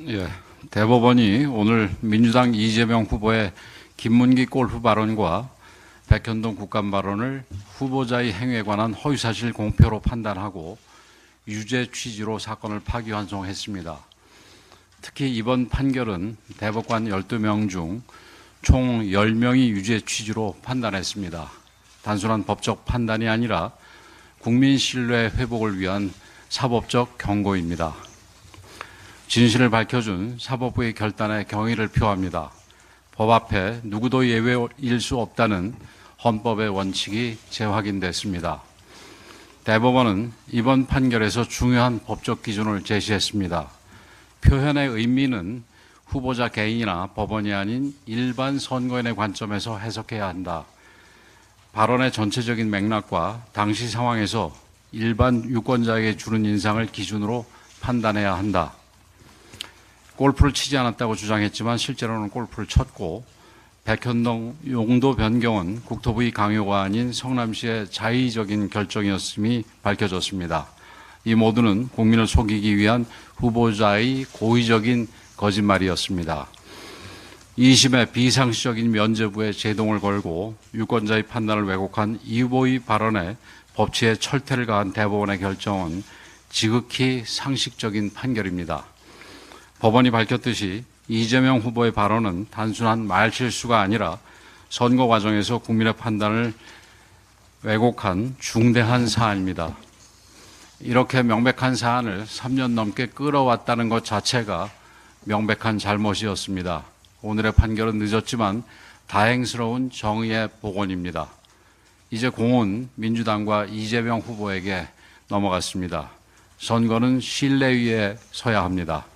예, 대법원이 오늘 민주당 이재명 후보의 김문기 골프 발언과 백현동 국감 발언을 후보자의 행위에 관한 허위사실 공표로 판단하고 유죄 취지로 사건을 파기환송했습니다. 특히 이번 판결은 대법관 12명 중 총 10명이 유죄 취지로 판단했습니다. 단순한 법적 판단이 아니라 국민 신뢰 회복을 위한 사법적 경고입니다. 진실을 밝혀준 사법부의 결단에 경의를 표합니다. 법 앞에 누구도 예외일 수 없다는 헌법의 원칙이 재확인됐습니다. 대법원은 이번 판결에서 중요한 법적 기준을 제시했습니다. 표현의 의미는 후보자 개인이나 법원이 아닌 일반 선거인의 관점에서 해석해야 한다. 발언의 전체적인 맥락과 당시 상황에서 일반 유권자에게 주는 인상을 기준으로 판단해야 한다. 골프를 치지 않았다고 주장했지만 실제로는 골프를 쳤고, 백현동 용도 변경은 국토부의 강요가 아닌 성남시의 자의적인 결정이었음이 밝혀졌습니다. 이 모두는 국민을 속이기 위한 후보자의 고의적인 거짓말이었습니다. 2심의 비상시적인 면죄부에 제동을 걸고 유권자의 판단을 왜곡한 이 후보의 발언에 법치의 철퇴를 가한 대법원의 결정은 지극히 상식적인 판결입니다. 법원이 밝혔듯이 이재명 후보의 발언은 단순한 말실수가 아니라 선거 과정에서 국민의 판단을 왜곡한 중대한 사안입니다. 이렇게 명백한 사안을 3년 넘게 끌어왔다는 것 자체가 명백한 잘못이었습니다. 오늘의 판결은 늦었지만 다행스러운 정의의 복원입니다. 이제 공은 민주당과 이재명 후보에게 넘어갔습니다. 선거는 신뢰 위에 서야 합니다.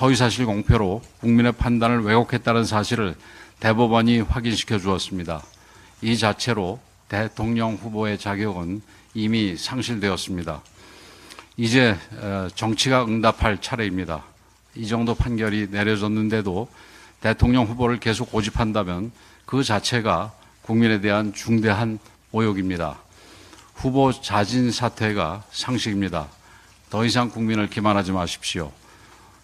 허위사실 공표로 국민의 판단을 왜곡했다는 사실을 대법원이 확인시켜 주었습니다. 이 자체로 대통령 후보의 자격은 이미 상실되었습니다. 이제 정치가 응답할 차례입니다. 이 정도 판결이 내려졌는데도 대통령 후보를 계속 고집한다면 그 자체가 국민에 대한 중대한 모욕입니다. 후보 자진 사퇴가 상식입니다. 더 이상 국민을 기만하지 마십시오.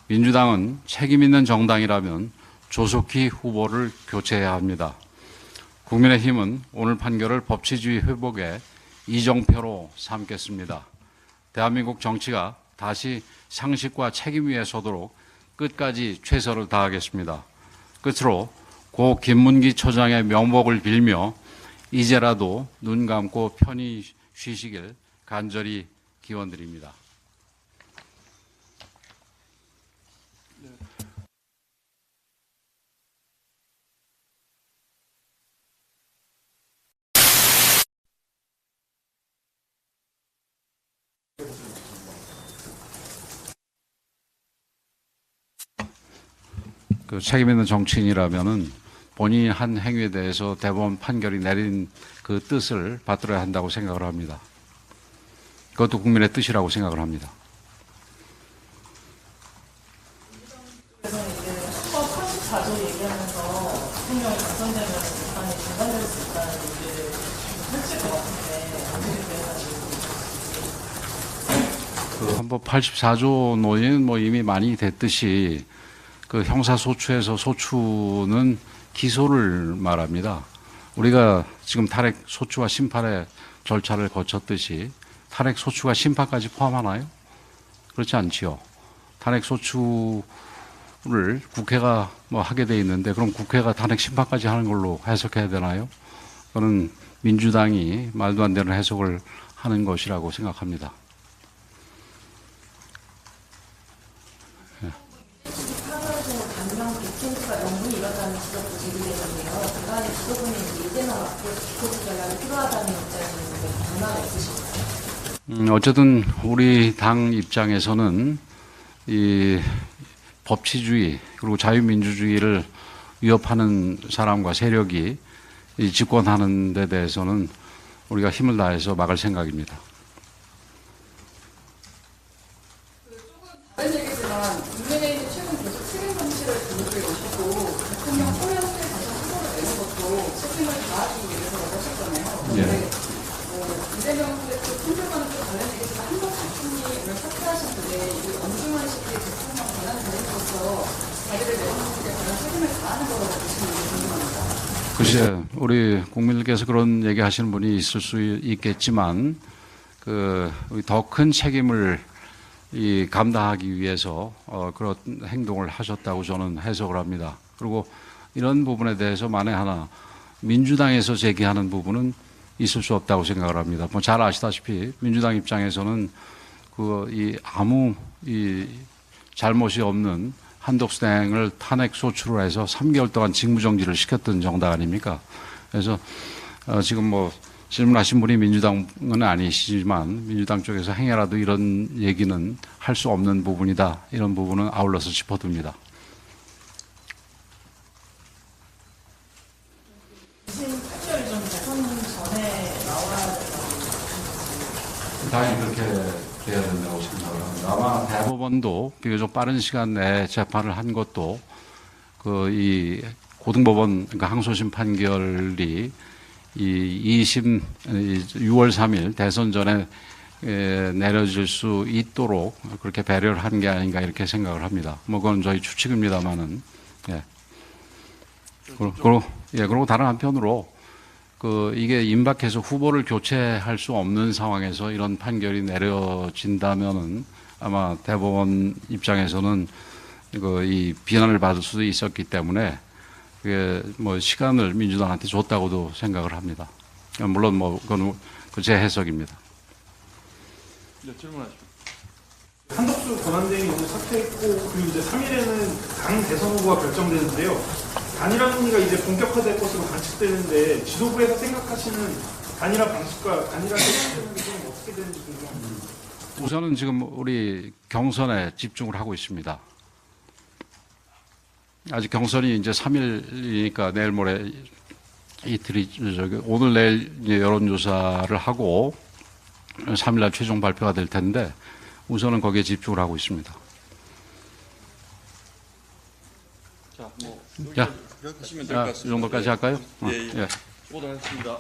민주당은 책임 있는 정당이라면 조속히 후보를 교체해야 합니다. 국민의힘은 오늘 판결을 법치주의 회복의 이정표로 삼겠습니다. 대한민국 정치가 다시 상식과 책임 위에 서도록 끝까지 최선을 다하겠습니다. 끝으로 고 김문기 처장의 명복을 빌며 이제라도 눈 감고 편히 쉬시길 간절히 기원드립니다. 그 책임 있는 정치인이라면은 본인이 한 행위에 대해서 대법원 판결이 내린 그 뜻을 받들어야 한다고 생각을 합니다. 그것도 국민의 뜻이라고 생각을 합니다. 그래서 이제 헌법 34조 얘기하면서 대통령이 당선되면 재판이 중단될 수 있다는 얘기를 펼칠 것 같은데 어떻게 생각하세요? 그 헌법 84조 논의는 뭐 이미 많이 됐듯이 그 형사소추에서 소추는 기소를 말합니다. 우리가 지금 탄핵소추와 심판의 절차를 거쳤듯이 탄핵소추가 심판까지 포함하나요? 그렇지 않지요. 탄핵소추를 국회가 뭐 하게 돼 있는데 그럼 국회가 탄핵 심판까지 하는 걸로 해석해야 되나요? 그거는 민주당이 말도 안 되는 해석을 하는 것이라고 생각합니다. 어쨌든 우리 당 입장에서는 이 법치주의 그리고 자유민주주의를 위협하는 사람과 세력이 이 집권하는 데 대해서는 우리가 힘을 다해서 막을 생각입니다. 다른 얘기지만 국민의힘이 최근 계속 책임 정치를 강조해 오시고 대통령 소형을 다시 후보를 내는 것도 책임을 다하기 위해서라고 하셨잖아요. 그런데 이재명 후보의 그 판결과는 또 다른 얘기지만 한국 단순히 오늘 사퇴하신 분의 이 엄중한 시기에 대통령 권한 대행으로서 글쎄, 우리 국민들께서 그런 얘기 하시는 분이 있을 수 있겠지만, 더 큰 책임을 감당하기 위해서, 그런 행동을 하셨다고 저는 해석을 합니다. 그리고 이런 부분에 대해서 만에 하나, 민주당에서 제기하는 부분은 있을 수 없다고 생각을 합니다. 뭐 잘 아시다시피, 민주당 입장에서는 아무 잘못이 없는 한덕수 대행을 탄핵 소추를 해서 3개월 동안 직무정지를 시켰던 정당 아닙니까? 그래서 지금 뭐 질문하신 분이 민주당은 아니시지만 민주당 쪽에서 행여라도 이런 얘기는 할 수 없는 부분이다. 이런 부분은 아울러서 짚어둡니다. 판결이 좀 대선 전에 나와야 당연히 그렇게 돼야 된다고 생각을 합니다. 아마 대법원도 비교적 빠른 시간 내에 재판을 한 것도 이 고등법원, 그러니까 항소심 판결이 이 6월 3일 대선 전에 내려질 수 있도록 그렇게 배려를 한 게 아닌가 이렇게 생각을 합니다. 뭐 그건 저희 추측입니다만은. 예. 그리고 다른 한편으로 이게 임박해서 후보를 교체할 수 없는 상황에서 이런 판결이 내려진다면은 아마 대법원 입장에서는 이 비난을 받을 수도 있었기 때문에 그게 뭐 시간을 민주당한테 줬다고도 생각을 합니다. 물론 뭐 그건 제 해석입니다. 네, 질문하십시오. 한덕수 권한대행이 오늘 사퇴했고 그리고 이제 3일에는 당 대선 후보가 결정되는데요. 단일화 논의가 이제 본격화될 것으로 관측되는데 지도부에서 생각하시는 단일화 방식과 단일화 생각되는 게 좀 어떻게 되는지 궁금합니다. 우선은 지금 우리 경선에 집중을 하고 있습니다. 아직 경선이 이제 3일이니까 내일 모레 이틀이 오늘 내일 이제 여론조사를 하고 3일날 최종 발표가 될 텐데 우선은 거기에 집중을 하고 있습니다. 자, 뭐 자, 하시면 될 것 같습니다. 이 정도까지 할까요? 예, 예. 예. 수고도 하셨습니다.